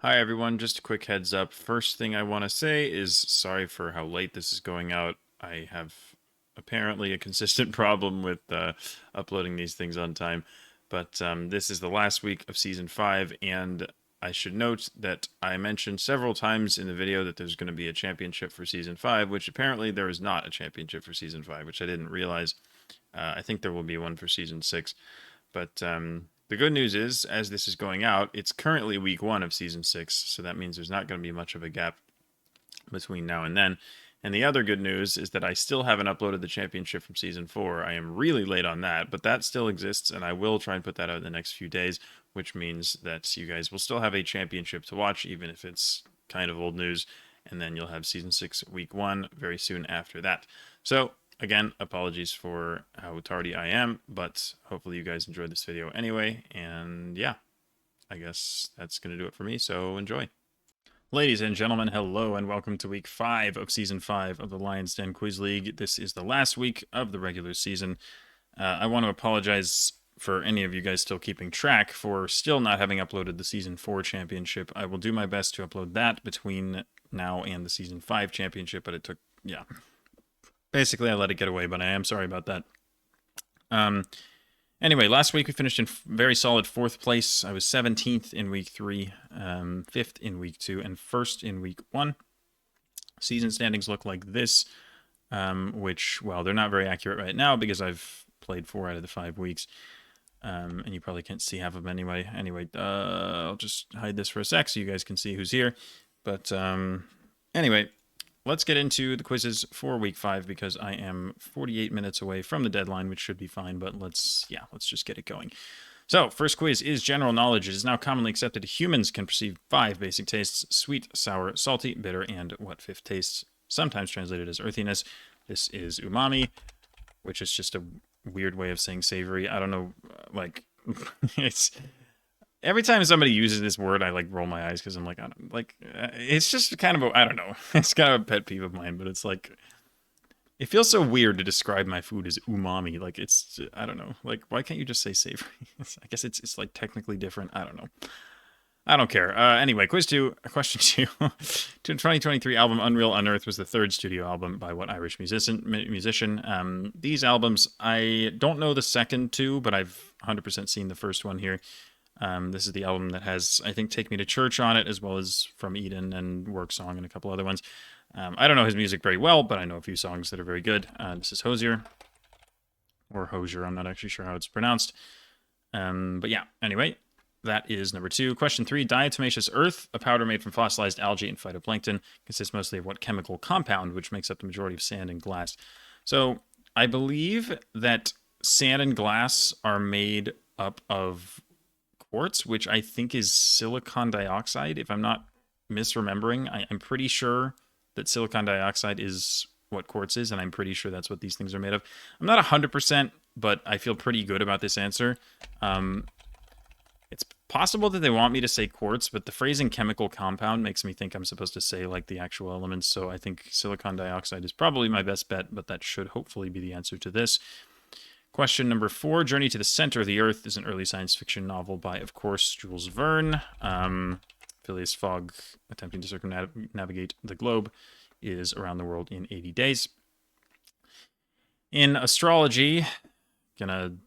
Hi everyone, just a quick heads up. First thing I want to say is sorry for how late this is going out. I have apparently a consistent problem with uploading these things on time, but this is the last week of season 5, and I should note that I mentioned several times in the video that there's going to be a championship for season 5, which apparently there is not a championship for season 5, which I didn't realize. I think there will be one for season 6. But the good news is, as this is going out, it's currently week 1 of season 6, so that means there's not going to be much of a gap between now and then. And the other good news is that I still haven't uploaded the championship from season 4. I am really late on that, but that still exists, and I will try and put that out in the next few days, which means that you guys will still have a championship to watch, even if it's kind of old news. And then you'll have season 6, week 1, very soon after that. So again, apologies for how tardy I am, but hopefully you guys enjoyed this video anyway. And yeah, I guess that's going to do it for me, so enjoy. Ladies and gentlemen, hello and welcome to week 5 of season 5 of the Lyons Den Quiz League. This is the last week of the regular season. I want to apologize for any of you guys still keeping track for still not having uploaded the season 4 championship. I will do my best to upload that between now and the season 5 championship, but it took, yeah. Basically, I let it get away, but I am sorry about that. Anyway, last week we finished in very solid 4th place. I was 17th in week 3, 5th in week 2, and 1st in week 1. Season standings look like this, which, well, they're not very accurate right now because I've played 4 out of the 5 weeks, and you probably can't see half of them anyway. Anyway, I'll just hide this for a sec so you guys can see who's here. But anyway, let's get into the quizzes for week 5 because I am 48 minutes away from the deadline, which should be fine, but let's just get it going. So, first quiz is general knowledge. It is now commonly accepted humans can perceive 5 basic tastes: sweet, sour, salty, bitter, and what fifth taste, sometimes translated as earthiness. This is umami, which is just a weird way of saying savory. I don't know, like, it's every time somebody uses this word, I like roll my eyes because I'm like, I don't like. It's just kind of a, I don't know. It's kind of a pet peeve of mine, but it's like, it feels so weird to describe my food as umami. Like it's, I don't know. Like why can't you just say savory? I guess it's like technically different. I don't know. I don't care. Anyway, quiz 2, question 2. 2023 album Unreal Unearthed was the 3rd studio album by what Irish musician? These albums, I don't know the second 2, but I've 100% seen the first one here. This is the album that has, I think, Take Me to Church on it, as well as From Eden and Work Song and a couple other ones. I don't know his music very well, but I know a few songs that are very good. This is Hosier, or Hosier, I'm not actually sure how it's pronounced. But yeah, anyway, that is number 2. Question 3, diatomaceous earth, a powder made from fossilized algae and phytoplankton, consists mostly of what chemical compound, which makes up the majority of sand and glass? So I believe that sand and glass are made up of quartz, which I think is silicon dioxide, if I'm not misremembering. I'm pretty sure that silicon dioxide is what quartz is, and I'm pretty sure that's what these things are made of. I'm not 100%, but I feel pretty good about this answer. It's possible that they want me to say quartz, but the phrasing chemical compound makes me think I'm supposed to say like the actual elements, so I think silicon dioxide is probably my best bet, but that should hopefully be the answer to this. Question number 4, Journey to the Center of the Earth is an early science fiction novel by, of course, Jules Verne. Phileas Fogg, attempting to circumnavigate the globe, is around the world in 80 days. In astrology, I'm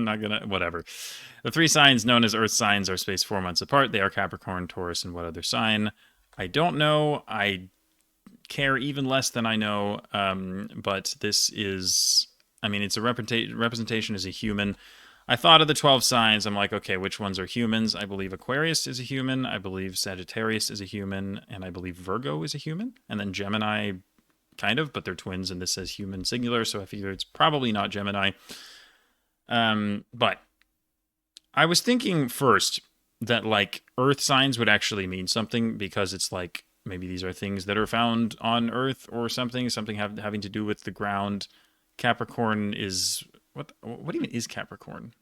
not gonna, whatever. The 3 signs known as Earth signs are spaced 4 months apart. They are Capricorn, Taurus, and what other sign? I don't know. I care even less than I know, but this is, I mean, it's a representation as a human. I thought of the 12 signs. I'm like, okay, which ones are humans? I believe Aquarius is a human. I believe Sagittarius is a human. And I believe Virgo is a human. And then Gemini, kind of, but they're twins, and this says human singular, so I figure it's probably not Gemini. But I was thinking first that, like, Earth signs would actually mean something because it's like, maybe these are things that are found on Earth or something having to do with the ground. Capricorn is, what even is Capricorn?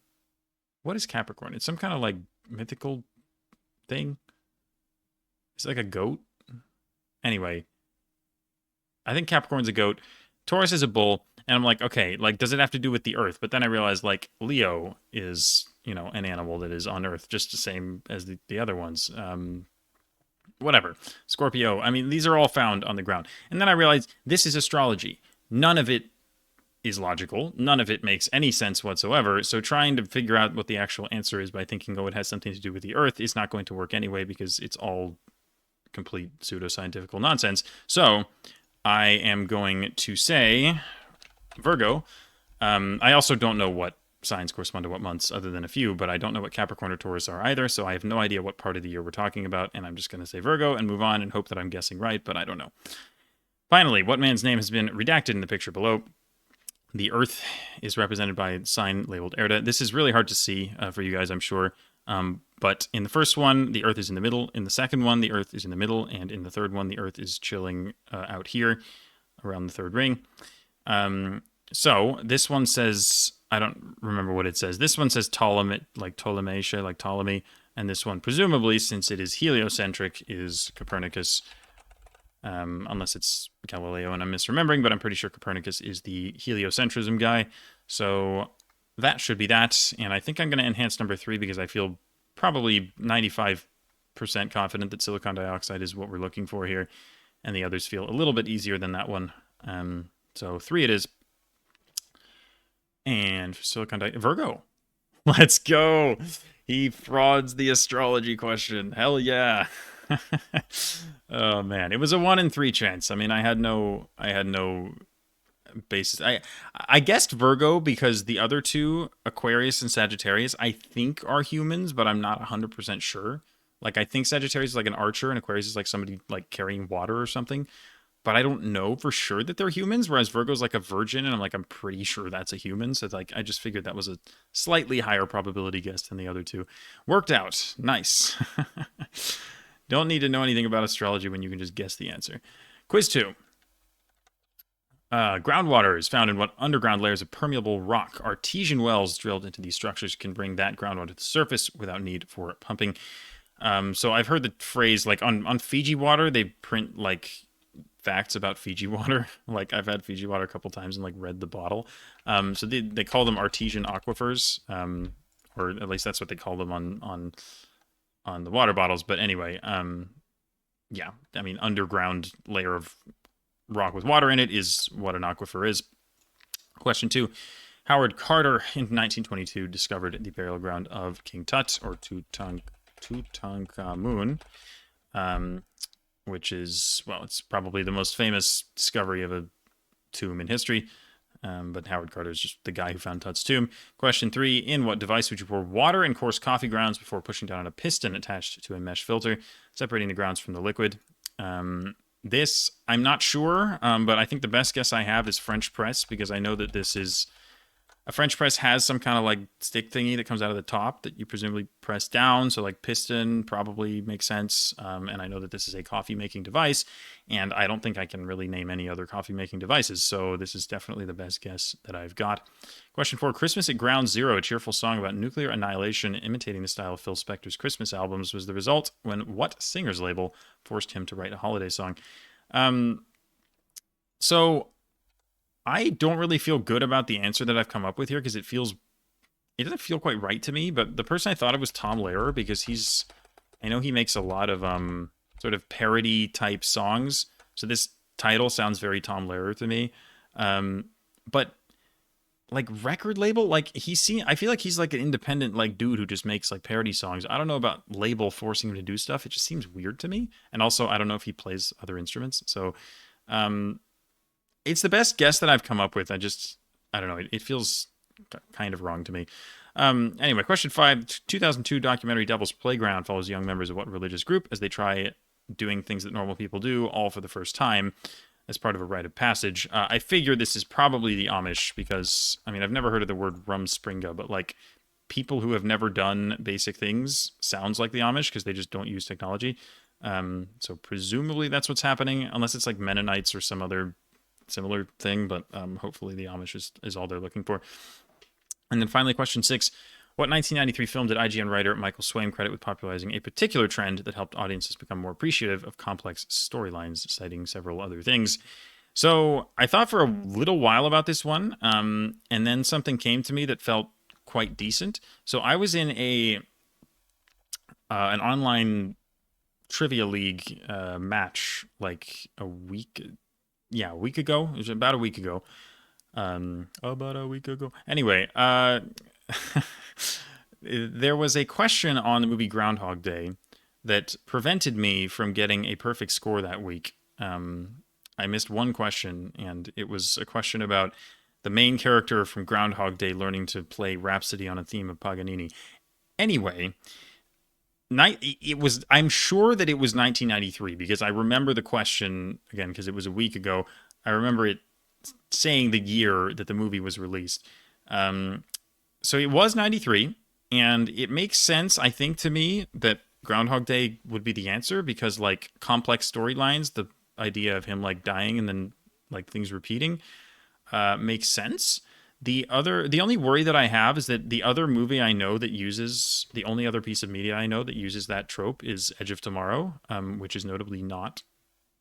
What is Capricorn? It's some kind of like mythical thing. It's like a goat. Anyway, I think Capricorn's a goat. Taurus is a bull. And I'm like, okay, like, does it have to do with the Earth? But then I realized, like, Leo is an animal that is on Earth, just the same as the other ones. Whatever. Scorpio. I mean, these are all found on the ground. And then I realized this is astrology. None of it is logical. None of it makes any sense whatsoever. So trying to figure out what the actual answer is by thinking, oh, it has something to do with the Earth is not going to work anyway because it's all complete pseudoscientific nonsense. So I am going to say Virgo. I also don't know what signs correspond to what months other than a few, but I don't know what Capricorn or Taurus are either, so I have no idea what part of the year we're talking about, and I'm just going to say Virgo and move on and hope that I'm guessing right, but I don't know. Finally, what man's name has been redacted in the picture below? The Earth is represented by a sign labeled Erda. This is really hard to see for you guys, I'm sure. But in the first one, the Earth is in the middle. In the second one, the Earth is in the middle. And in the third one, the Earth is chilling out here around the third ring. So this one says, I don't remember what it says. This one says Ptolemy, like Ptolemaica, like Ptolemy. And this one, presumably, since it is heliocentric, is Copernicus. Unless it's Galileo and I'm misremembering, but I'm pretty sure Copernicus is the heliocentrism guy. So that should be that. And I think I'm going to enhance number 3 because I feel probably 95% confident that silicon dioxide is what we're looking for here. And the others feel a little bit easier than that one. So 3 it is. And for silicon dioxide, Virgo. Let's go. He frauds the astrology question. Hell yeah. Oh man, it was a 1 in 3 chance. I mean, I had no basis. I guessed Virgo because the other two, Aquarius and Sagittarius, I think are humans, but I'm not 100% sure. Like, I think Sagittarius is like an archer and Aquarius is like somebody like carrying water or something. But I don't know for sure that they're humans, whereas Virgo's like a virgin, and I'm pretty sure that's a human. So it's like, I just figured that was a slightly higher probability guess than the other two. Worked out. Nice. Don't need to know anything about astrology when you can just guess the answer. Quiz 2. Groundwater is found in what underground layers of permeable rock? Artesian wells drilled into these structures can bring that groundwater to the surface without need for pumping. So I've heard the phrase, like on Fiji water, they print like facts about Fiji water. Like I've had Fiji water a couple times and like read the bottle. So they call them artesian aquifers, or at least that's what they call them on the water bottles. But anyway, yeah, I mean, underground layer of rock with water in it is what an aquifer is. Question 2. Howard Carter in 1922 discovered the burial ground of King Tut, or Tutankhamun, which is, well, it's probably the most famous discovery of a tomb in history. But Howard Carter is just the guy who found Tut's tomb. Question 3. In what device would you pour water and coarse coffee grounds before pushing down on a piston attached to a mesh filter, separating the grounds from the liquid? This, I'm not sure, but I think the best guess I have is French press, because I know that this is... A French press has some kind of like stick thingy that comes out of the top that you presumably press down. So like piston probably makes sense. And I know that this is a coffee making device, and I don't think I can really name any other coffee making devices. So this is definitely the best guess that I've got. Question 4. Christmas at Ground Zero, a cheerful song about nuclear annihilation imitating the style of Phil Spector's Christmas albums, was the result when what singer's label forced him to write a holiday song? So I don't really feel good about the answer that I've come up with here because it doesn't feel quite right to me. But the person I thought of was Tom Lehrer, because I know he makes a lot of sort of parody type songs. So this title sounds very Tom Lehrer to me. But like record label, like I feel like he's like an independent like dude who just makes like parody songs. I don't know about label forcing him to do stuff. It just seems weird to me. And also, I don't know if he plays other instruments. So, it's the best guess that I've come up with. I don't know. It feels kind of wrong to me. Anyway, question 5. 2002 documentary Devil's Playground follows young members of what religious group as they try doing things that normal people do, all for the first time, as part of a rite of passage. I figure this is probably the Amish because, I mean, I've never heard of the word rumspringa, but like people who have never done basic things sounds like the Amish because they just don't use technology. So presumably that's what's happening, unless it's like Mennonites or some other similar thing, but hopefully the Amish is all they're looking for. And then finally, question 6. What 1993 film did IGN writer Michael Swaim credit with popularizing a particular trend that helped audiences become more appreciative of complex storylines, citing several other things? So I thought for a little while about this one, and then something came to me that felt quite decent. So I was in an online trivia league match like a week ago. It was about a week ago. About a week ago. Anyway, there was a question on the movie Groundhog Day that prevented me from getting a perfect score that week. I missed one question, and it was a question about the main character from Groundhog Day learning to play Rhapsody on a theme of Paganini. Anyway, it was. I'm sure that it was 1993 because I remember the question again because it was a week ago. I remember it saying the year that the movie was released. So it was 93, and it makes sense, I think, to me that Groundhog Day would be the answer because, like, complex storylines, the idea of him, like, dying and then, like, things repeating makes sense. The only worry that I have is that the other movie I know that uses, the only other piece of media I know that uses that trope is Edge of Tomorrow, which is notably not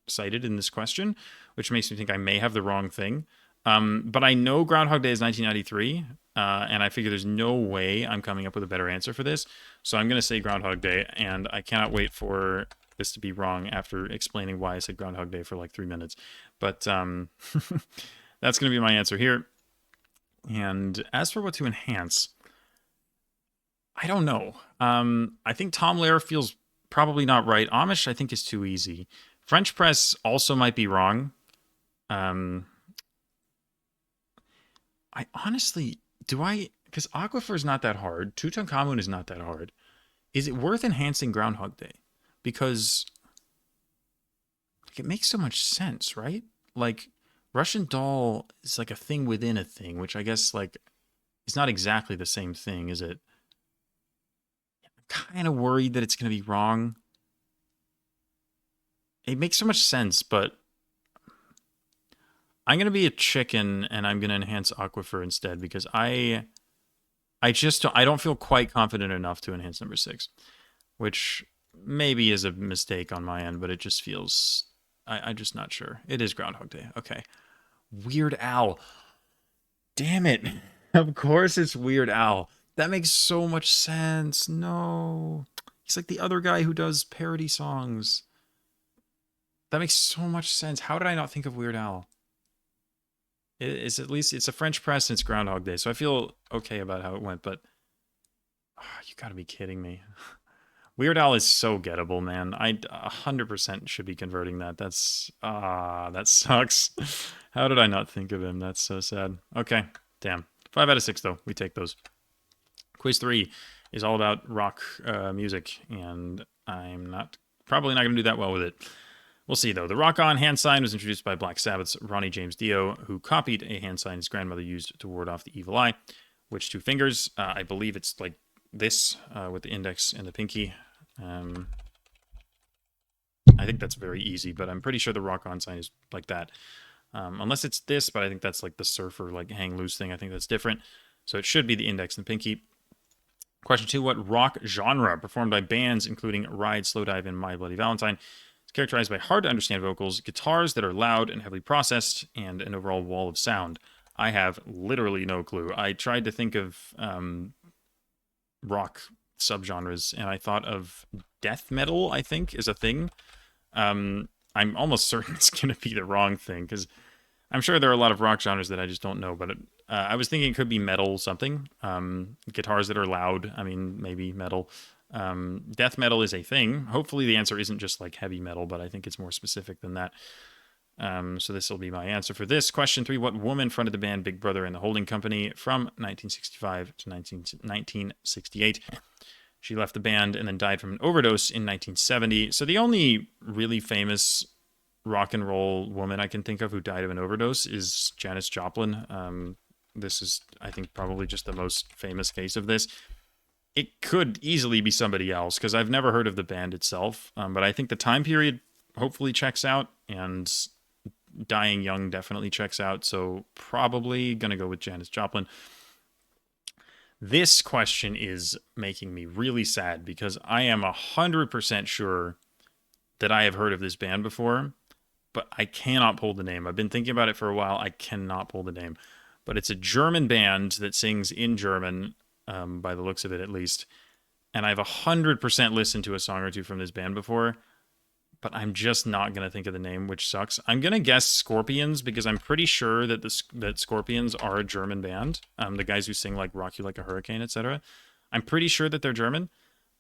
cited in this question, which makes me think I may have the wrong thing. But I know Groundhog Day is 1993, and I figure there's no way I'm coming up with a better answer for this. So I'm going to say Groundhog Day, and I cannot wait for this to be wrong after explaining why I said Groundhog Day for like 3 minutes. But that's going to be my answer here. And as for what to enhance, I don't know. I think Tom Lehrer feels probably not right. Amish, I think, is too easy. French press also might be wrong. I honestly, because Aquifer is not that hard. Tutankhamun is not that hard. Is it worth enhancing Groundhog Day? Because it makes so much sense, right? Like, Russian doll is like a thing within a thing, which I guess, like, is not exactly the same thing, is it? I'm kind of worried that it's going to be wrong. It makes so much sense, but I'm going to be a chicken and I'm going to enhance Aquifer instead because I don't feel quite confident enough to enhance number 6, which maybe is a mistake on my end, but it just feels I'm just not sure. It is Groundhog Day. Okay. Weird Al. Damn it. Of course it's Weird Al. That makes so much sense. No. He's like the other guy who does parody songs. That makes so much sense. How did I not think of Weird Al? It's at least it's a French press and it's Groundhog Day, so I feel okay about how it went. But you got to be kidding me. Weird Al is so gettable, man. I 100% should be converting that. That sucks. How did I not think of him? That's so sad. Okay, damn. 5 out of 6 though. We take those. Quiz 3 is all about rock music, and I'm probably not going to do that well with it. We'll see, though. The rock-on hand sign was introduced by Black Sabbath's Ronnie James Dio, who copied a hand sign his grandmother used to ward off the evil eye. Which 2 fingers? I believe it's like this, with the index and the pinky. I think that's very easy, but I'm pretty sure the rock-on sign is like that. Unless it's this, but I think that's like the surfer, like hang loose thing. I think that's different. So it should be the index and the pinky. Question 2, what rock genre performed by bands including Ride, Slowdive, and My Bloody Valentine characterized by hard-to-understand vocals, guitars that are loud and heavily processed, and an overall wall of sound? I have literally no clue. I tried to think of rock subgenres, and I thought of death metal, I think, is a thing. I'm almost certain it's going to be the wrong thing, because I'm sure there are a lot of rock genres that I just don't know, but I was thinking it could be metal something. Guitars that are loud, I mean, maybe metal. Death metal is a thing. Hopefully the answer isn't just like heavy metal, but I think it's more specific than that. So this will be my answer for this. Question 3, what woman fronted the band Big Brother and the Holding Company from 1965 to 1968? She left the band and then died from an overdose in 1970. So the only really famous rock and roll woman I can think of who died of an overdose is Janis Joplin. This is, I think, probably just the most famous case of this. It could easily be somebody else because I've never heard of the band itself, but I think the time period hopefully checks out, and dying young definitely checks out, so probably gonna go with Janis Joplin. This question is making me really sad because I am 100% sure that I have heard of this band before, but I cannot pull the name. I've been thinking about it for a while. I cannot pull the name, but it's a German band that sings in German. by the looks of it at least. And I've 100% listened to a song or two from this band before, but I'm just not going to think of the name, which sucks. I'm going to guess Scorpions because I'm pretty sure that that Scorpions are a German band. The guys who sing like Rock You Like a Hurricane, etc. I'm pretty sure that they're German,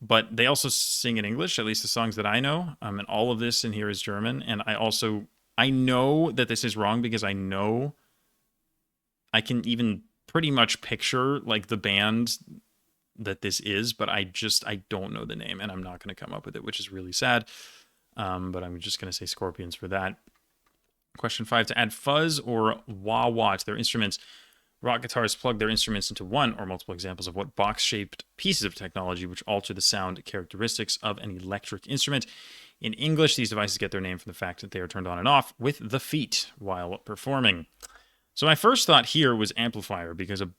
but they also sing in English, at least the songs that I know. And all of this in here is German. And I know that this is wrong because I know I can even pretty much picture like the band that this is, but I don't know the name and I'm not going to come up with it, which is really sad. But I'm just going to say Scorpions for that. Question 5, to add fuzz or wah-wah to their instruments, rock guitarists plug their instruments into one or multiple examples of what box-shaped pieces of technology which alter the sound characteristics of an electric instrument. In English, these devices get their name from the fact that they are turned on and off with the feet while performing. So my first thought here was amplifier, because an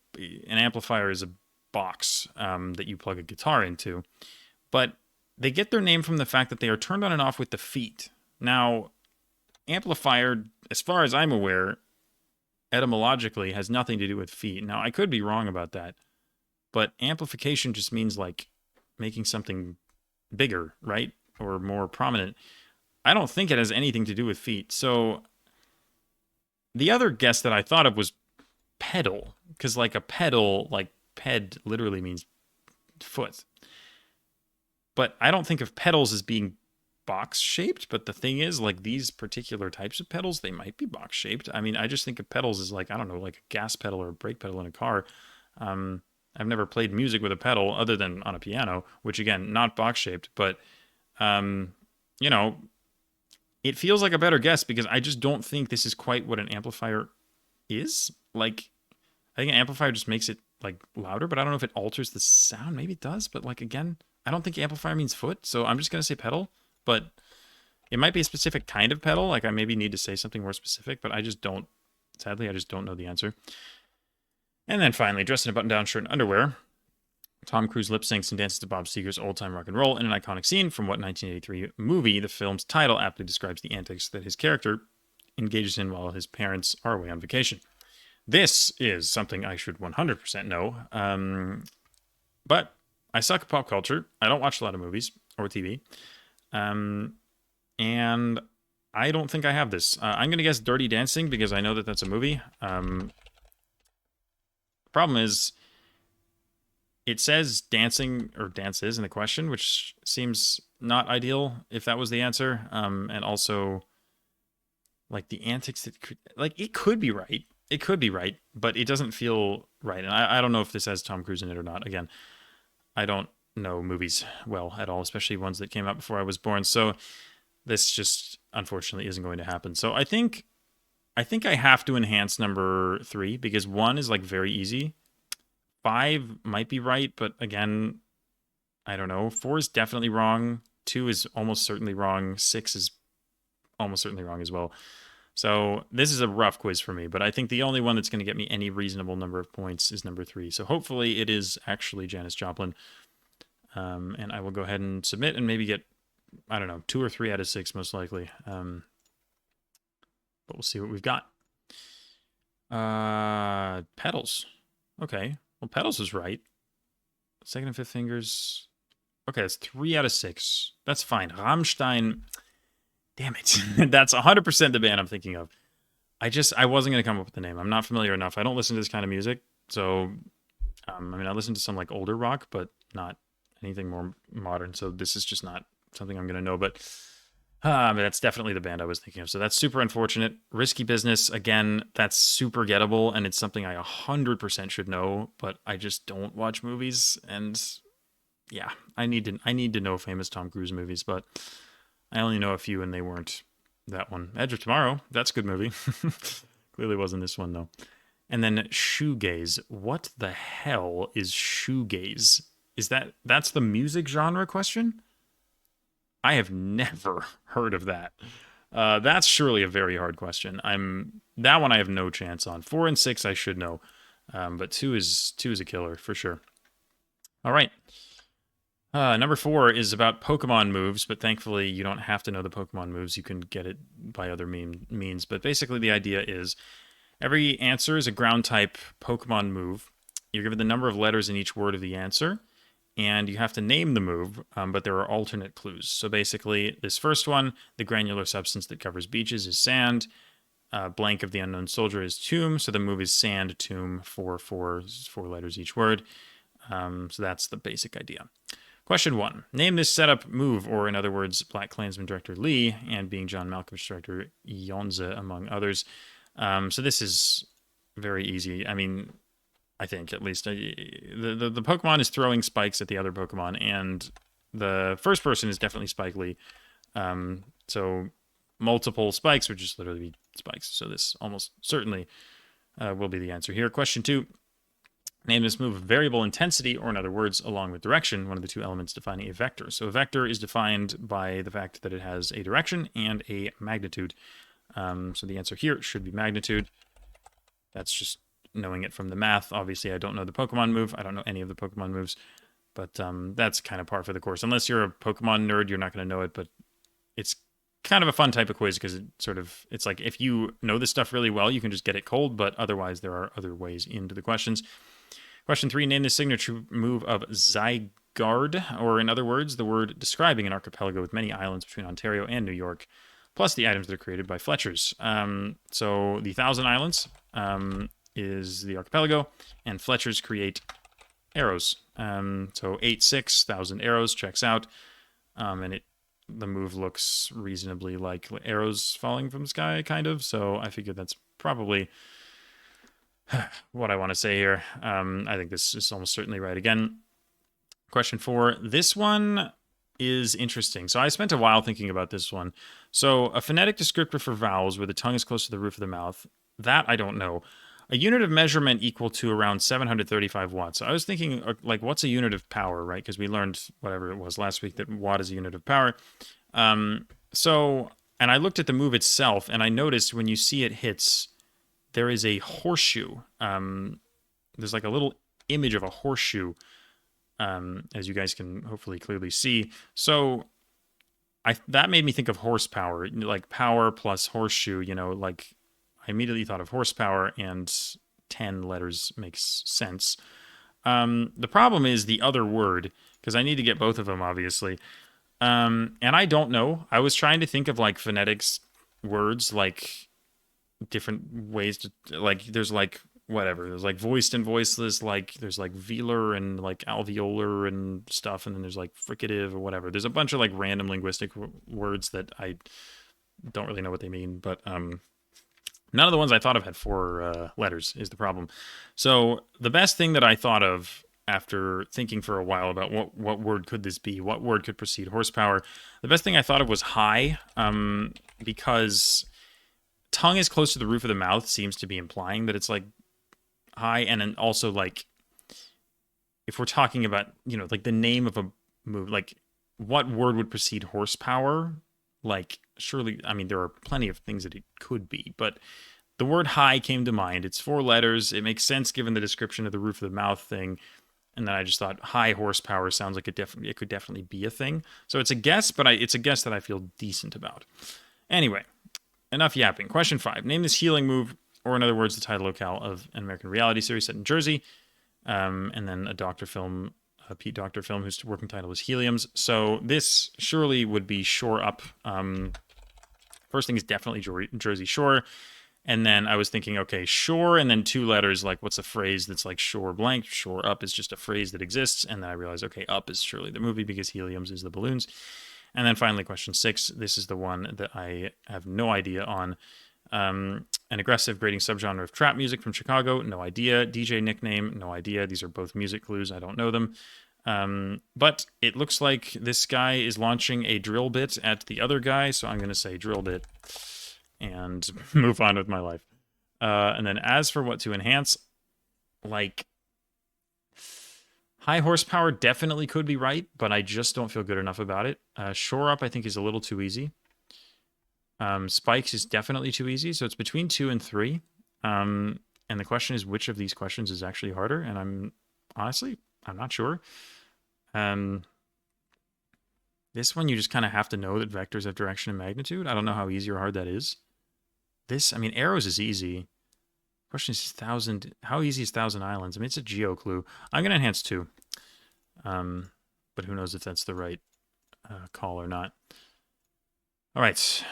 amplifier is a box that you plug a guitar into. But they get their name from the fact that they are turned on and off with the feet. Now, amplifier, as far as I'm aware, etymologically has nothing to do with feet. Now, I could be wrong about that, but amplification just means like making something bigger, right? Or more prominent. I don't think it has anything to do with feet. So the other guess that I thought of was pedal, because like a pedal, like ped literally means foot. But I don't think of pedals as being box shaped, but the thing is, like, these particular types of pedals, they might be box shaped. I mean, I just think of pedals as like, I don't know, like a gas pedal or a brake pedal in a car. I've never played music with a pedal other than on a piano, which again, not box shaped, but you know, it feels like a better guess because I just don't think this is quite what an amplifier is. Like, I think an amplifier just makes it like louder, but I don't know if it alters the sound. Maybe it does, but like, again, I don't think amplifier means foot, so I'm just going to say pedal, but it might be a specific kind of pedal. Like, I maybe need to say something more specific, but I just don't, sadly, I just don't know the answer. And then finally, dressed in a button-down shirt and underwear, Tom Cruise lip syncs and dances to Bob Seger's Old Time Rock and Roll in an iconic scene from what 1983 movie? The film's title aptly describes the antics that his character engages in while his parents are away on vacation. This is something I should 100% know, but I suck at pop culture. I don't watch a lot of movies or TV, and I don't think I have this. I'm going to guess Dirty Dancing because I know that that's a movie. Problem is, it says dancing or dances in the question, which seems not ideal if that was the answer. And also, like, the antics that could, like, it could be right. It could be right, but it doesn't feel right. And I don't know if this has Tom Cruise in it or not. Again, I don't know movies well at all, especially ones that came out before I was born. So this just unfortunately isn't going to happen. So I think I have to enhance number 3 because 1 is like very easy. 5 might be right, but again, I don't know. 4 is definitely wrong. 2 is almost certainly wrong. 6 is almost certainly wrong as well. So this is a rough quiz for me, but I think the only one that's going to get me any reasonable number of points is number 3. So hopefully it is actually Janis Joplin. And I will go ahead and submit and maybe get, I don't know, 2 or 3 out of 6 most likely. But we'll see what we've got. Pedals. Okay. Well, pedals is right. Second and fifth fingers. Okay, that's 3 out of 6. That's fine. Rammstein. Damn it. That's 100% the band I'm thinking of. I wasn't going to come up with the name. I'm not familiar enough. I don't listen to this kind of music. So, I mean, I listen to some like older rock, but not anything more modern. So this is just not something I'm going to know. But that's definitely the band I was thinking of. So that's super unfortunate. Risky Business. Again, that's super gettable. And it's something I 100% should know. But I just don't watch movies. And yeah, I need to know famous Tom Cruise movies. But I only know a few, and they weren't that one. Edge of Tomorrow, that's a good movie. Clearly wasn't this one, though. And then shoegaze. What the hell is shoegaze? That's the music genre question? I have never heard of that. That's surely a very hard question. That one I have no chance on. 4 and 6 I should know. But 2 is a killer, for sure. All right. Number 4 is about Pokemon moves, but thankfully you don't have to know the Pokemon moves. You can get it by other means. But basically the idea is every answer is a ground type Pokemon move. You're given the number of letters in each word of the answer, and you have to name the move, but there are alternate clues. So basically, this first one, the granular substance that covers beaches is sand. Blank of the unknown soldier is tomb, so the move is sand, tomb, four letters each word. So that's the basic idea. Question 1. Name this setup move, or in other words, Black Klansman director Lee, and being John Malkovich director Lyons, among others. So this is very easy. I mean, I think, at least. The Pokemon is throwing spikes at the other Pokemon, and the first person is definitely Spike Lee. So multiple spikes would just literally be spikes. So this almost certainly will be the answer here. Question 2. Name this move of variable intensity, or in other words, along with direction, one of the two elements defining a vector. So a vector is defined by the fact that it has a direction and a magnitude. So the answer here should be magnitude. That's just knowing it from the math. Obviously, I don't know the Pokemon move. I don't know any of the Pokemon moves. But that's kind of par for the course. Unless you're a Pokemon nerd, you're not going to know it. But it's kind of a fun type of quiz because it's like if you know this stuff really well, you can just get it cold. But otherwise, there are other ways into the questions. Question 3, name the signature move of Zygarde, or in other words, the word describing an archipelago with many islands between Ontario and New York, plus the items that are created by Fletcher's. So the 1,000 Islands is the archipelago, and Fletcher's create arrows. So 8-6, 1,000 arrows checks out, and the move looks reasonably like arrows falling from the sky, kind of. So I figured that's probably what I want to say here. I think this is almost certainly right again. Question 4. This one is interesting. So I spent a while thinking about this one. So a phonetic descriptor for vowels where the tongue is close to the roof of the mouth. That I don't know. A unit of measurement equal to around 735 watts. I was thinking, like, what's a unit of power, right? Because we learned, whatever it was last week, that watt is a unit of power. And I looked at the move itself, and I noticed when you see it hits, there is a horseshoe. There's like a little image of a horseshoe, as you guys can hopefully clearly see. So that made me think of horsepower, like power plus horseshoe, like I immediately thought of horsepower, and 10 letters makes sense. The problem is the other word, because I need to get both of them, obviously. And I don't know. I was trying to think of like phonetics words, like different ways to, like, there's like whatever, there's like voiced and voiceless, like there's like velar and like alveolar and stuff, and then there's like fricative or whatever. There's a bunch of like random linguistic words that I don't really know what they mean, but none of the ones I thought of had 4 letters is the problem. So the best thing that I thought of after thinking for a while about what word could this be, what word could precede horsepower, the best thing I thought of was high, because tongue is close to the roof of the mouth seems to be implying that it's like high. And then also, like, if we're talking about, like the name of a move, like what word would precede horsepower? Like, surely, I mean, there are plenty of things that it could be, but the word high came to mind. It's 4 letters. It makes sense given the description of the roof of the mouth thing. And then I just thought high horsepower sounds like it could definitely be a thing. So it's a guess, but it's a guess that I feel decent about. Anyway, enough yapping. Question 5. Name this healing move, or in other words, the title locale of an American reality series set in Jersey. And then a Pete Docter film whose working title was Heliums. So this surely would be Shore Up. First thing is definitely Jersey Shore. And then I was thinking, okay, shore, and then 2 letters, like what's a phrase that's like shore blank? Shore up is just a phrase that exists. And then I realized, okay, up is surely the movie because heliums is the balloons. And then finally, question 6. This is the one that I have no idea on. An aggressive grading subgenre of trap music from Chicago, no idea. DJ nickname, no idea. These are both music clues. I don't know them. But it looks like this guy is launching a drill bit at the other guy, so I'm going to say drill bit and move on with my life. And then as for what to enhance, like, high horsepower definitely could be right, but I just don't feel good enough about it. Shore Up, I think, is a little too easy. Spikes is definitely too easy, so it's between 2 and 3. And the question is, which of these questions is actually harder? And I'm not sure. This one, you just kind of have to know that vectors have direction and magnitude. I don't know how easy or hard that is. This, I mean, arrows is easy. Question is 1,000. How easy is 1,000 Islands? I mean, it's a geo clue. I'm going to enhance 2. But who knows if that's the right call or not. All right.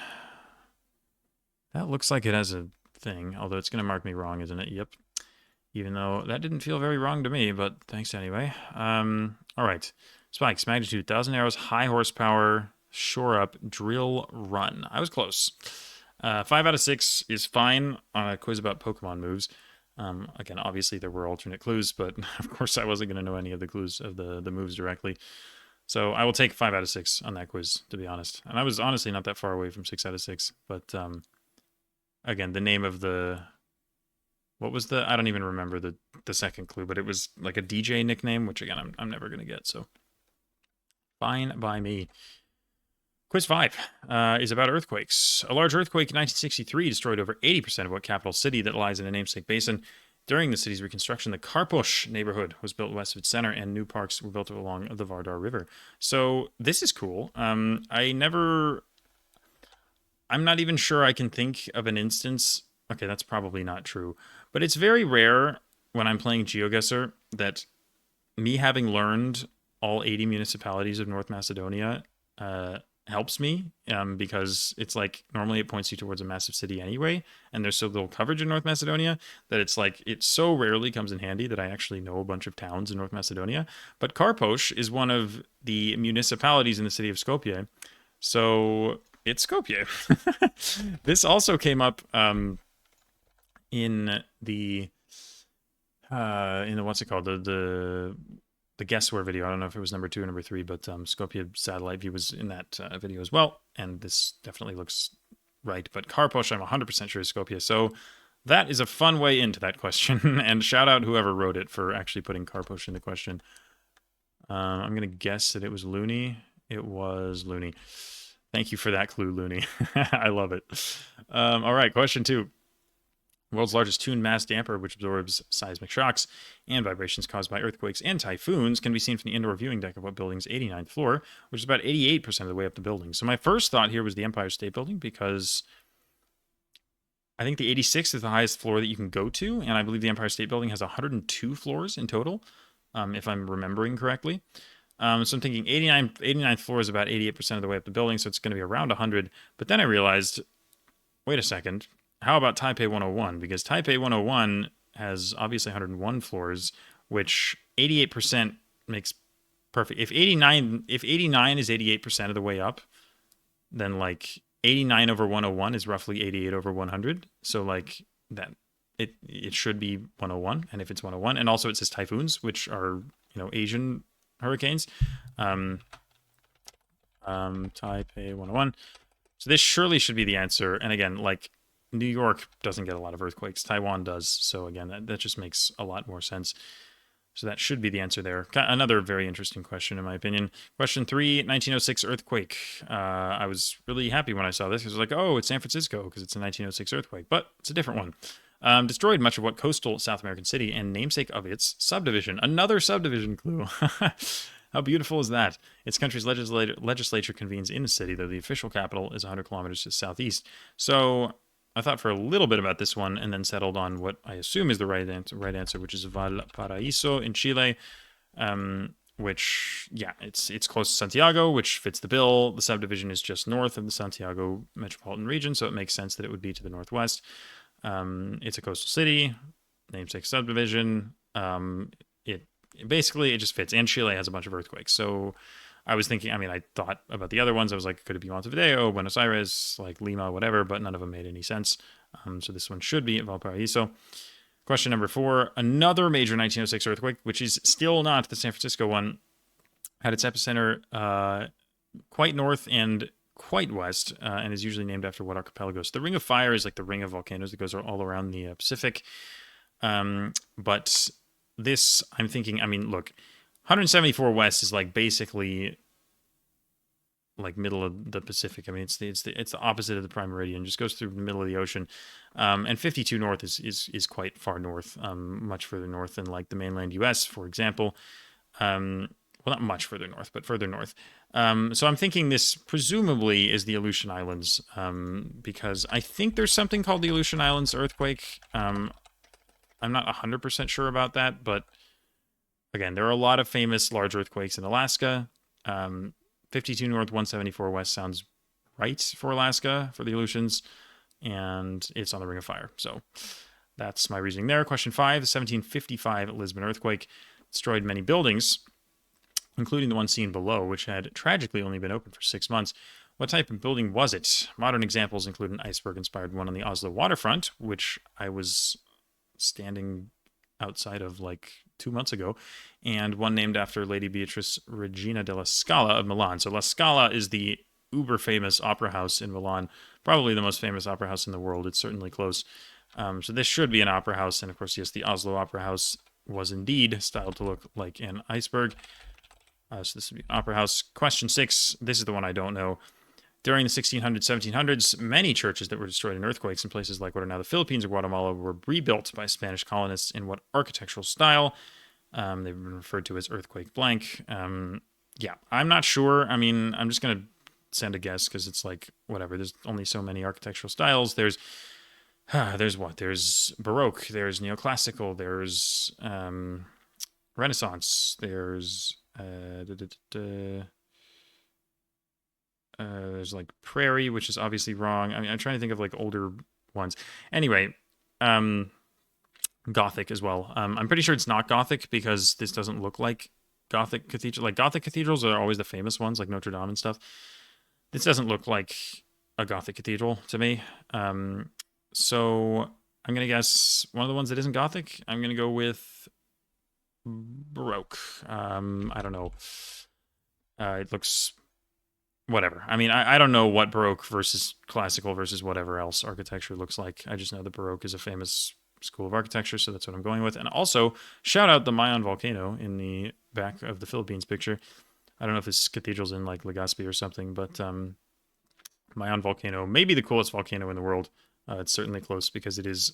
That looks like it has a thing, although it's going to mark me wrong, isn't it? Yep. Even though that didn't feel very wrong to me, but thanks anyway. All right. Spikes, magnitude, 1,000 arrows, high horsepower, shore up, drill, run. I was close. 5 out of 6 is fine on a quiz about Pokemon moves. Again, obviously there were alternate clues, but of course I wasn't going to know any of the clues of the moves directly. So I will take 5 out of 6 on that quiz, to be honest. And I was honestly not that far away from 6 out of 6. But again, the name of the... What was the... I don't even remember the second clue, but it was like a DJ nickname, which again, I'm never going to get, so... Fine by me. Quiz 5 is about earthquakes. A large earthquake in 1963 destroyed over 80% of what capital city that lies in a namesake basin. During the city's reconstruction, the Karpush neighborhood was built west of its center, and new parks were built along the Vardar River. So this is cool. I'm not even sure I can think of an instance. Okay, that's probably not true. But it's very rare when I'm playing GeoGuessr that me having learned all 80 municipalities of North Macedonia helps me, because it's like normally it points you towards a massive city anyway, and there's so little coverage in North Macedonia that it's like it so rarely comes in handy that I actually know a bunch of towns in North Macedonia. But Karposh is one of the municipalities in the city of Skopje, so it's Skopje. This also came up in the what's it called, the guessware video. I don't know if it was number 2 or number 3, but Skopje satellite view was in that video as well, and this definitely looks right. But Karposh, I'm 100% sure is Skopje, so that is a fun way into that question, and shout out whoever wrote it for actually putting Karposh in the question. I'm going to guess that it was Looney. It was Looney. Thank you for that clue, Looney. I love it. All right, question 2. World's largest tuned mass damper, which absorbs seismic shocks and vibrations caused by earthquakes and typhoons, can be seen from the indoor viewing deck of what building's 89th floor, which is about 88% of the way up the building. So my first thought here was the Empire State Building, because I think the 86th is the highest floor that you can go to, and I believe the Empire State Building has 102 floors in total, if I'm remembering correctly. So I'm thinking 89th floor is about 88% of the way up the building, so it's going to be around 100. But then I realized, wait a second, how about Taipei 101? Because Taipei 101 has obviously 101 floors, which 88% makes perfect. If 89 is 88% of the way up, then like 89 over 101 is roughly 88 over 100. So like that, it should be 101. And if it's 101, and also it says typhoons, which are, Asian hurricanes. Taipei 101. So this surely should be the answer. And again, like, New York doesn't get a lot of earthquakes. Taiwan does. So again, that just makes a lot more sense. So that should be the answer there. Another very interesting question, in my opinion. Question 3, 1906 earthquake. I was really happy when I saw this. I was like, oh, it's San Francisco, because it's a 1906 earthquake. But it's a different one. Destroyed much of what coastal South American city and namesake of its subdivision. Another subdivision clue. How beautiful is that? Its country's legislature convenes in the city, though the official capital is 100 kilometers to the southeast. So I thought for a little bit about this one and then settled on what I assume is the right answer, which is Valparaiso in Chile, which, yeah, it's close to Santiago, which fits the bill. The subdivision is just north of the Santiago metropolitan region, so it makes sense that it would be to the northwest. It's a coastal city, namesake subdivision. It just fits, and Chile has a bunch of earthquakes, so I was thinking, I thought about the other ones. I was like, could it be Montevideo, Buenos Aires, like Lima, whatever, but none of them made any sense. So this one should be Valparaiso. Question number 4, another major 1906 earthquake, which is still not the San Francisco one, had its epicenter quite north and quite west, and is usually named after what archipelagos. The Ring of Fire is like the ring of volcanoes that goes all around the Pacific. But this, I'm thinking, look, 174 west is like basically like middle of the Pacific. It's the opposite of the prime meridian. Just goes through the middle of the ocean. And 52 north is quite far north, much further north than like the mainland U.S., for example. Well, not much further north, but further north. So I'm thinking this presumably is the Aleutian Islands, because I think there's something called the Aleutian Islands earthquake. I'm not 100% sure about that, but again, there are a lot of famous large earthquakes in Alaska. 52 north, 174 west sounds right for Alaska for the Aleutians, and it's on the Ring of Fire. So that's my reasoning there. Question 5, the 1755 Lisbon earthquake destroyed many buildings, including the one seen below, which had tragically only been open for 6 months. What type of building was it? Modern examples include an iceberg-inspired one on the Oslo waterfront, which I was standing outside of like 2 months ago, and one named after Lady Beatrice Regina della Scala of Milan. So La Scala is the uber famous opera house in Milan, probably the most famous opera house in the world. It's certainly close. So this should be an opera house, and of course, yes, the Oslo Opera House was indeed styled to look like an iceberg. So this would be Opera House. Question 6, this is the one I don't know. During the 1600s, 1700s, many churches that were destroyed in earthquakes in places like what are now the Philippines or Guatemala were rebuilt by Spanish colonists in what architectural style? They've been referred to as earthquake blank. Yeah, I'm not sure. I mean, I'm just going to send a guess because it's like, whatever. There's only so many architectural styles. There's what? There's Baroque. There's Neoclassical. There's Renaissance. There's there's like Prairie, which is obviously wrong. I mean, I'm trying to think of like older ones. Anyway, Gothic as well. I'm pretty sure it's not Gothic because this doesn't look like Gothic cathedral. Like Gothic cathedrals are always the famous ones, like Notre Dame and stuff. This doesn't look like a Gothic cathedral to me. So I'm gonna guess one of the ones that isn't Gothic. I'm gonna go with Baroque. I don't know. It looks whatever. I mean, I don't know what Baroque versus Classical versus whatever else architecture looks like. I just know that Baroque is a famous school of architecture, so that's what I'm going with. And also, shout out the Mayon volcano in the back of the Philippines picture. I don't know if this cathedral's in like Legazpi or something, but Mayon volcano may be the coolest volcano in the world. It's certainly close because it is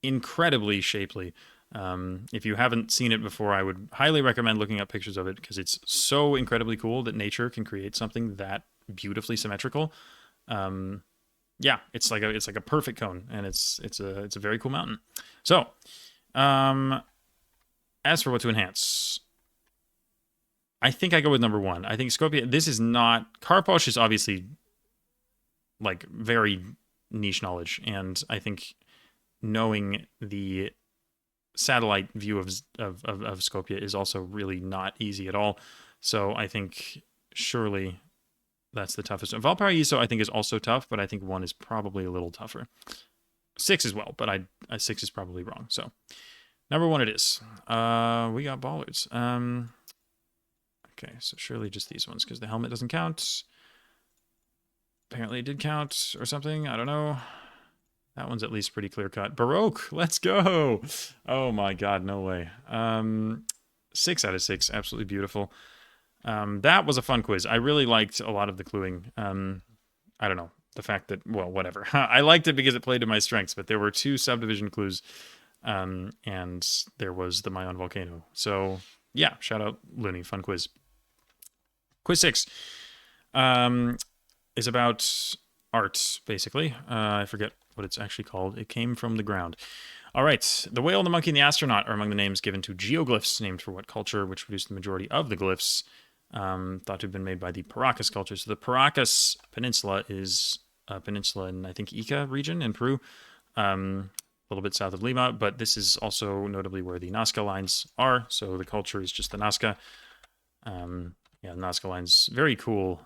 incredibly shapely. If you haven't seen it before, I would highly recommend looking up pictures of it because it's so incredibly cool that nature can create something that beautifully symmetrical. Yeah, it's like a perfect cone, and it's a very cool mountain. So, as for what to enhance, I think I go with number 1. I think Skopje. This is not Karposh is obviously like very niche knowledge, and I think knowing the satellite view of Skopje is also really not easy at all. So I think surely that's the toughest. Valparaiso I think is also tough, but I think 1 is probably a little tougher. 6 as well, but 6 is probably wrong. So number 1 it is. We got bollards. Okay, so surely just these ones because the helmet doesn't count. Apparently it did count or something. I don't know. That one's at least pretty clear cut. Baroque, let's go. Oh my God, no way. 6 out of 6, absolutely beautiful. That was a fun quiz. I really liked a lot of the cluing. I don't know, the fact that, well, whatever. I liked it because it played to my strengths, but there were 2 subdivision clues, and there was the Mayon volcano. So yeah, shout out Looney, fun quiz. Quiz 6 is about art, basically. I forget what it's actually called. It came from the ground. All right. The whale, the monkey, and the astronaut are among the names given to geoglyphs named for what culture, which produced the majority of the glyphs, thought to have been made by the Paracas culture. So the Paracas Peninsula is a peninsula in, I think, Ica region in Peru, a little bit south of Lima, but this is also notably where the Nazca lines are. So the culture is just the Nazca. Yeah, the Nazca lines, very cool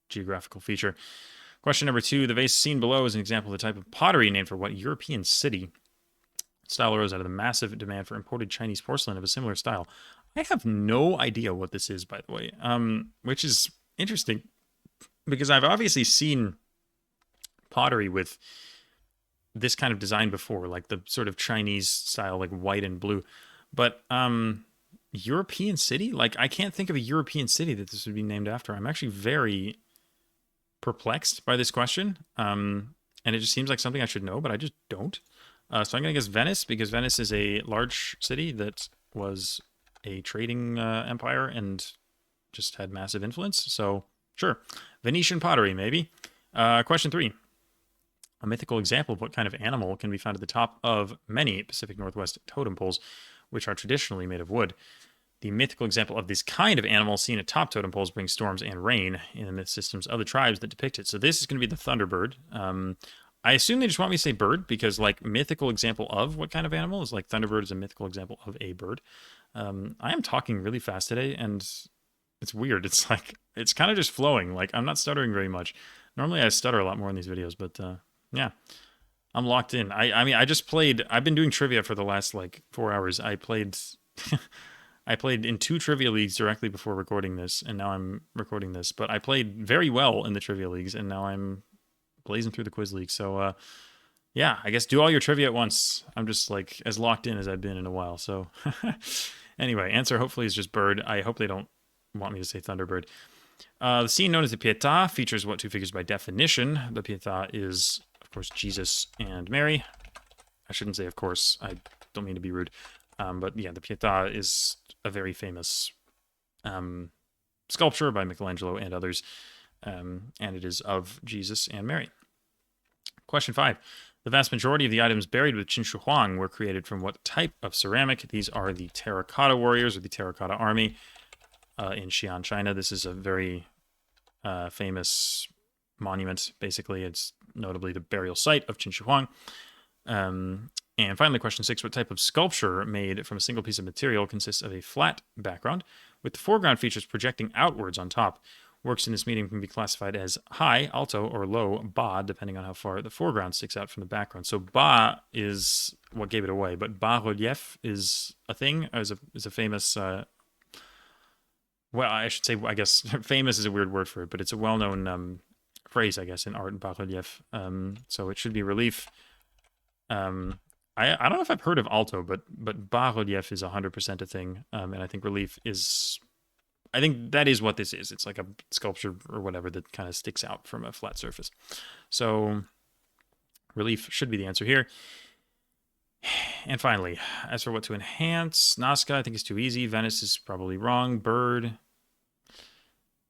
geographical feature. Question number 2, the vase seen below is an example of the type of pottery named for what European city? Style arose out of the massive demand for imported Chinese porcelain of a similar style. I have no idea what this is, by the way, which is interesting because I've obviously seen pottery with this kind of design before, like the sort of Chinese style, like white and blue. But European city? Like, I can't think of a European city that this would be named after. I'm actually very perplexed by this question. And it just seems like something I should know, but I just don't. So I'm going to guess Venice, because Venice is a large city that was a trading empire and just had massive influence. So, sure. Venetian pottery, maybe. Question 3. A mythical example of what kind of animal can be found at the top of many Pacific Northwest totem poles, which are traditionally made of wood. The mythical example of this kind of animal seen atop totem poles brings storms and rain in the myth systems of the tribes that depict it. So this is going to be the thunderbird. I assume they just want me to say bird because, like, mythical example of what kind of animal is like thunderbird is a mythical example of a bird. I am talking really fast today, and it's weird. It's like it's kind of just flowing. Like I'm not stuttering very much. Normally I stutter a lot more in these videos, but yeah, I'm locked in. I mean I just played. I've been doing trivia for the last like 4 hours. I played. I played in 2 trivia leagues directly before recording this, and now I'm recording this. But I played very well in the trivia leagues, and now I'm blazing through the quiz league. So, yeah, I guess do all your trivia at once. I'm just like as locked in as I've been in a while. So, anyway, answer hopefully is just bird. I hope they don't want me to say thunderbird. The scene known as the Pietà features what 2 figures by definition? The Pietà is, of course, Jesus and Mary. I shouldn't say, of course. I don't mean to be rude. But yeah, the Pietà is a very famous sculpture by Michelangelo and others, and it is of Jesus and Mary. Question 5. The vast majority of the items buried with Qin Shi Huang were created from what type of ceramic? These are the terracotta warriors or the terracotta army in Xi'an, China. This is a very famous monument, basically. It's notably the burial site of Qin Shi Huang. And finally, question 6, what type of sculpture made from a single piece of material consists of a flat background with the foreground features projecting outwards on top? Works in this medium can be classified as high, alto, or low, bas, depending on how far the foreground sticks out from the background. So bas is what gave it away, but bas-relief is a thing, is a famous, well, I should say, I guess, famous is a weird word for it, but it's a well-known phrase, I guess, in art and bas-relief. So it should be relief. I don't know if I've heard of alto, but bas-relief is 100% a thing, and I think relief is, I think that is what this is. It's like a sculpture or whatever that kind of sticks out from a flat surface. So relief should be the answer here. And finally, as for what to enhance, Nazca I think is too easy. Venice is probably wrong. Bird,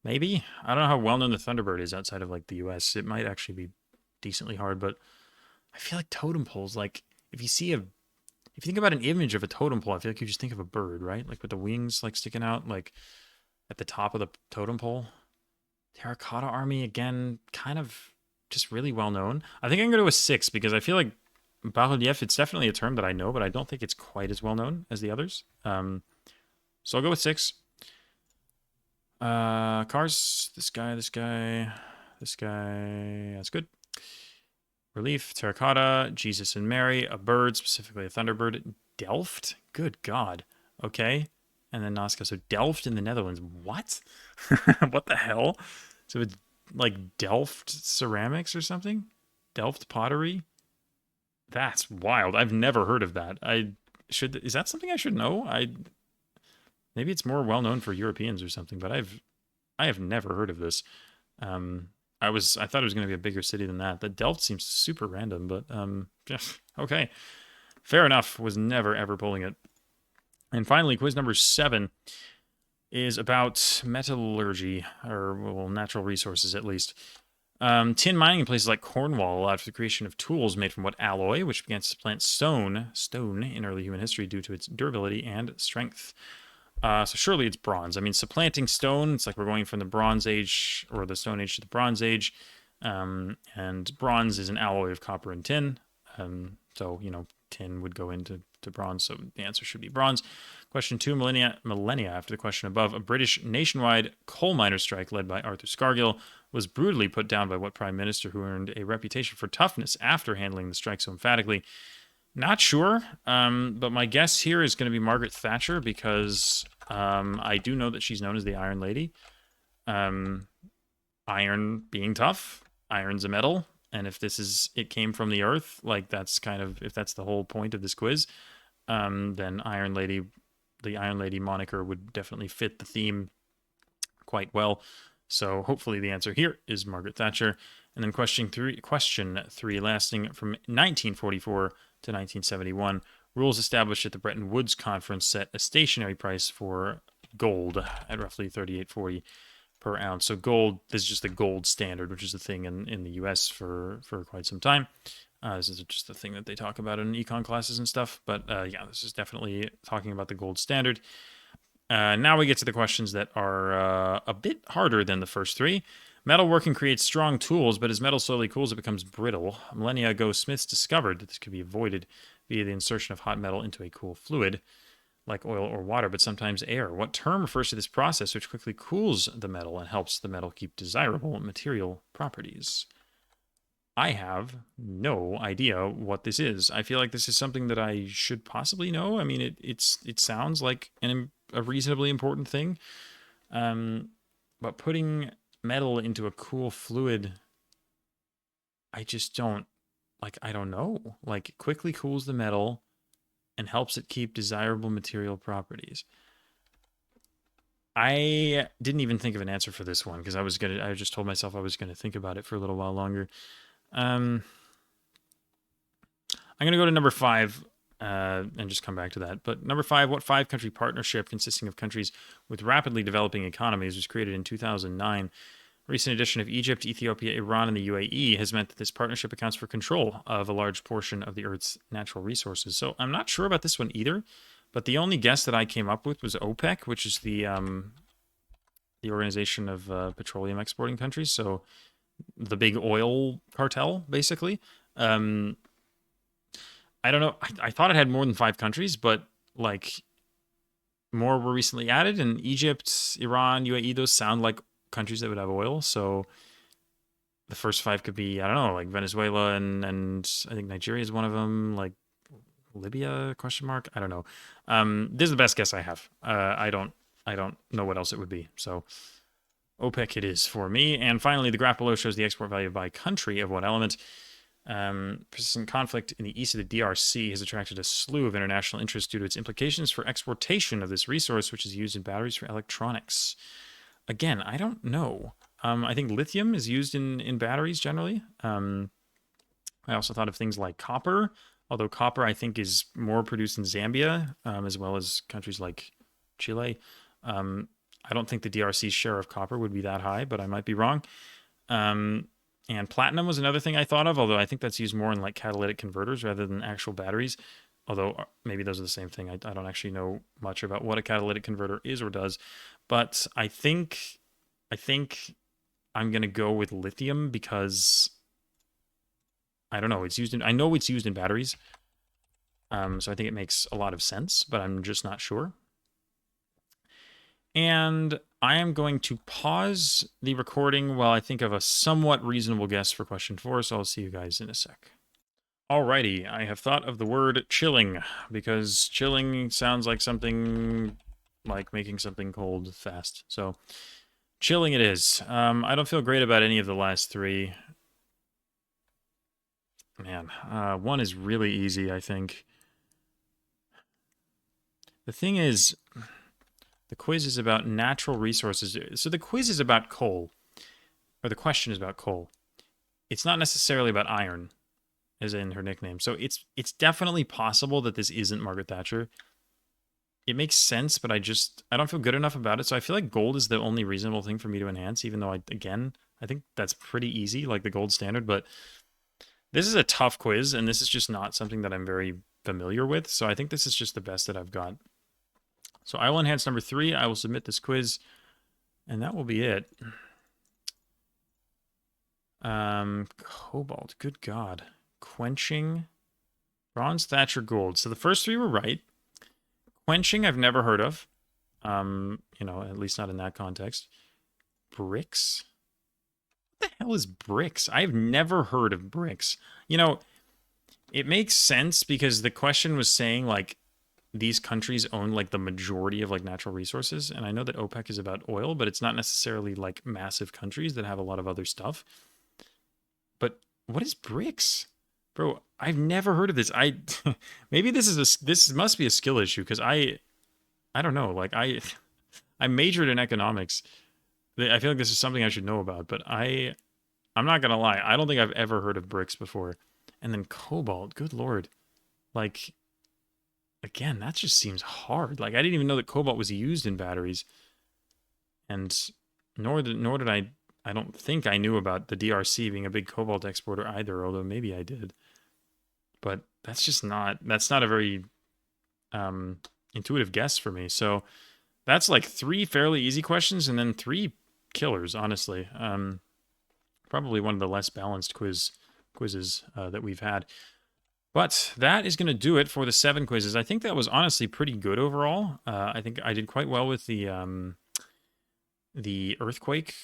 maybe. I don't know how well known the Thunderbird is outside of like the US. It might actually be decently hard, but I feel like totem poles, like if you think about an image of a totem pole, I feel like you just think of a bird, right? Like with the wings like sticking out like at the top of the totem pole. Terracotta army, again, kind of just really well known. I think I'm going to go with 6 because I feel like bas-relief, it's definitely a term that I know, but I don't think it's quite as well known as the others. So I'll go with 6. Cars, this guy. That's good. Relief, terracotta, Jesus and Mary, a bird, specifically a thunderbird. Delft? Good God. Okay. And then Nazca. So Delft in the Netherlands. What? What the hell? So it's like Delft ceramics or something? Delft pottery? That's wild. I've never heard of that. Is that something I should know? Maybe it's more well known for Europeans or something, but I have never heard of this. I thought it was going to be a bigger city than that. The Delft seems super random, but okay. Fair enough. Was never ever pulling it. And finally, quiz number 7 is about metallurgy, or well, natural resources at least. Tin mining in places like Cornwall allowed for the creation of tools made from what alloy, which began to supplant stone in early human history due to its durability and strength. So surely it's bronze. I mean, supplanting stone, it's like we're going from the Bronze Age or the Stone Age to the Bronze Age. And bronze is an alloy of copper and tin. So, tin would go into bronze. So the answer should be bronze. Question 2, millennia after the question above. A British nationwide coal miners' strike led by Arthur Scargill was brutally put down by what prime minister who earned a reputation for toughness after handling the strike so emphatically? Not sure, but my guess here is going to be Margaret Thatcher because I do know that she's known as the Iron Lady. Iron being tough, iron's a metal, and if it came from the earth, like that's if that's the whole point of this quiz, then the Iron Lady moniker would definitely fit the theme quite well. So hopefully the answer here is Margaret Thatcher. And then question 3, lasting from 1944 to 1971. Rules established at the Bretton Woods Conference set a stationary price for gold at roughly $38.40 per ounce. So gold, this is just the gold standard, which is the thing in the US for quite some time. This is just the thing that they talk about in econ classes and stuff. But yeah, this is definitely talking about the gold standard. Now we get to the questions that are a bit harder than the first three. Metalworking creates strong tools, but as metal slowly cools, it becomes brittle. Millennia ago, smiths discovered that this could be avoided via the insertion of hot metal into a cool fluid, like oil or water, but sometimes air. What term refers to this process which quickly cools the metal and helps the metal keep desirable material properties? I have no idea what this is. I feel like this is something that I should possibly know. I mean, it sounds like a reasonably important thing, but putting metal into a cool fluid, I just don't I don't know. Like, it quickly cools the metal and helps it keep desirable material properties. I didn't even think of an answer for this one because I just told myself I was gonna think about it for a little while longer. I'm gonna go to number 5 and just come back to that. But number 5, what 5-country partnership consisting of countries with rapidly developing economies was created in 2009? Recent addition of Egypt, Ethiopia, Iran, and the UAE has meant that this partnership accounts for control of a large portion of the Earth's natural resources. So I'm not sure about this one either, but the only guess that I came up with was OPEC, which is the organization of petroleum exporting countries. So the big oil cartel, basically. I don't know. I thought it had more than 5 countries, but like more were recently added, and Egypt, Iran, UAE, those sound like countries that would have oil. So the first 5 could be, I don't know, like Venezuela and I think Nigeria is one of them, like Libya, question mark. I don't know. This is the best guess I have. I don't know what else it would be. So OPEC it is for me. And finally, the graph below shows the export value by country of what element. Persistent conflict in the east of the DRC has attracted a slew of international interest due to its implications for exportation of this resource, which is used in batteries for electronics. Again, I don't know. I think lithium is used in batteries generally. I also thought of things like copper, although copper I think is more produced in Zambia, as well as countries like Chile. I don't think the DRC's share of copper would be that high, but I might be wrong. And platinum was another thing I thought of, although I think that's used more in like catalytic converters rather than actual batteries. Although maybe those are the same thing. I don't actually know much about what a catalytic converter is or does. But I think I'm gonna go with lithium because I don't know. I know it's used in batteries. So I think it makes a lot of sense, but I'm just not sure. And I am going to pause the recording while I think of a somewhat reasonable guess for question 4. So I'll see you guys in a sec. Alrighty, I have thought of the word chilling because chilling sounds like something like making something cold fast. So chilling it is. I don't feel great about any of the last 3. Man, 1 is really easy, I think. The thing is, the quiz is about natural resources. So the quiz is about coal, or the question is about coal. It's not necessarily about iron, as in her nickname. So it's definitely possible that this isn't Margaret Thatcher. It makes sense, but I don't feel good enough about it. So I feel like gold is the only reasonable thing for me to enhance, even though I think that's pretty easy, like the gold standard. But this is a tough quiz, and this is just not something that I'm very familiar with. So I think this is just the best that I've got. So I will enhance number 3. I will submit this quiz, and that will be it. Cobalt, good God. Quenching, bronze, Thatcher, gold. So the first 3 were right. Quenching, I've never heard of. At least not in that context. Bricks? What the hell is bricks? I've never heard of bricks. It makes sense because the question was saying, like, these countries own, like, the majority of, like, natural resources. And I know that OPEC is about oil, but it's not necessarily, like, massive countries that have a lot of other stuff. But what is bricks? Bro, I've never heard of this. Maybe this must be a skill issue because I don't know. Like I majored in economics. I feel like this is something I should know about, but I'm not gonna lie. I don't think I've ever heard of bricks before. And then cobalt, good lord. Like, again, that just seems hard. Like, I didn't even know that cobalt was used in batteries. And Nor did I don't think I knew about the DRC being a big cobalt exporter either, although maybe I did. But that's not a very intuitive guess for me. So that's like 3 fairly easy questions and then 3 killers, honestly. Probably one of the less balanced quizzes that we've had. But that is going to do it for the 7 quizzes. I think that was honestly pretty good overall. I think I did quite well with the earthquake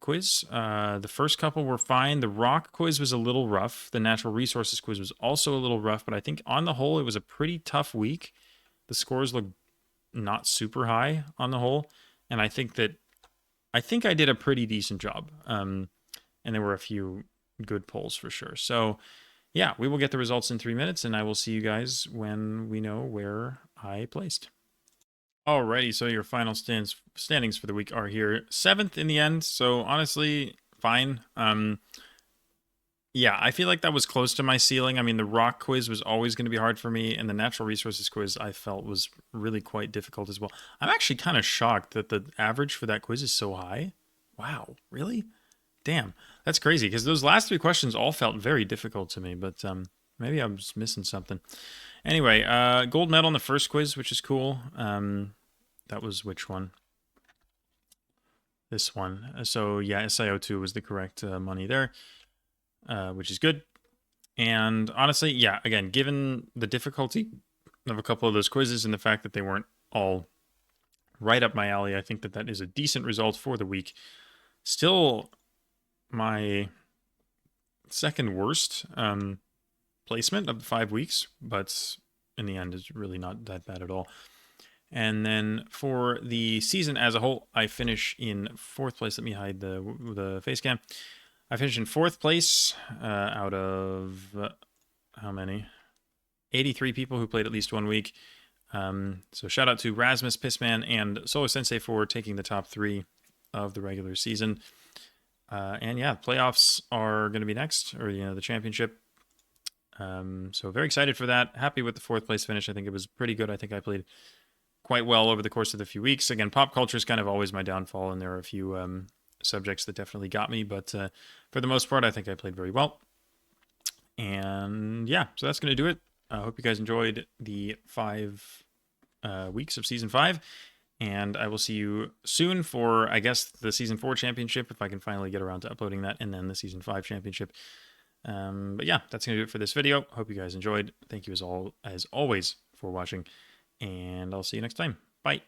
quiz. The first couple were fine. The rock quiz was a little rough. The natural resources quiz was also a little rough, but I think on the whole, it was a pretty tough week. The scores look not super high on the whole, and I think I did a pretty decent job. And there were a few good polls for sure. So yeah, we will get the results in 3 minutes, and I will see you guys when we know where I placed. Alrighty, so your final standings for the week are here. 7th in the end, so honestly, fine. Yeah, I feel like that was close to my ceiling. I mean, the rock quiz was always going to be hard for me, and the natural resources quiz I felt was really quite difficult as well. I'm actually kind of shocked that the average for that quiz is so high. Wow, really? Damn, that's crazy, because those last 3 questions all felt very difficult to me, but maybe I'm just missing something. Anyway, gold medal in the first quiz, which is cool. That was which one? This one. So yeah, SiO2 was the correct money there, which is good. And honestly, yeah, again, given the difficulty of a couple of those quizzes and the fact that they weren't all right up my alley, I think that that is a decent result for the week. Still my second worst placement of the 5 weeks, but in the end, it's really not that bad at all. And then for the season as a whole, I finish in 4th place. Let me hide the face cam. I finished in 4th place out of how many? 83 people who played at least 1 week. So shout out to Rasmus, Pissman, and Solo Sensei for taking the top 3 of the regular season. And yeah, playoffs are going to be next, or the championship. So very excited for that. Happy with the 4th place finish. I think it was pretty good. I think I played quite well over the course of the few weeks. Again, pop culture is kind of always my downfall, and there are a few subjects that definitely got me, but for the most part, I think I played very well. And yeah, so that's going to do it. I hope you guys enjoyed the 5 weeks of Season 5, and I will see you soon for, I guess, the Season 4 championship, if I can finally get around to uploading that, and then the Season 5 championship. But yeah, that's going to do it for this video. Hope you guys enjoyed. Thank you as always for watching, and I'll see you next time. Bye.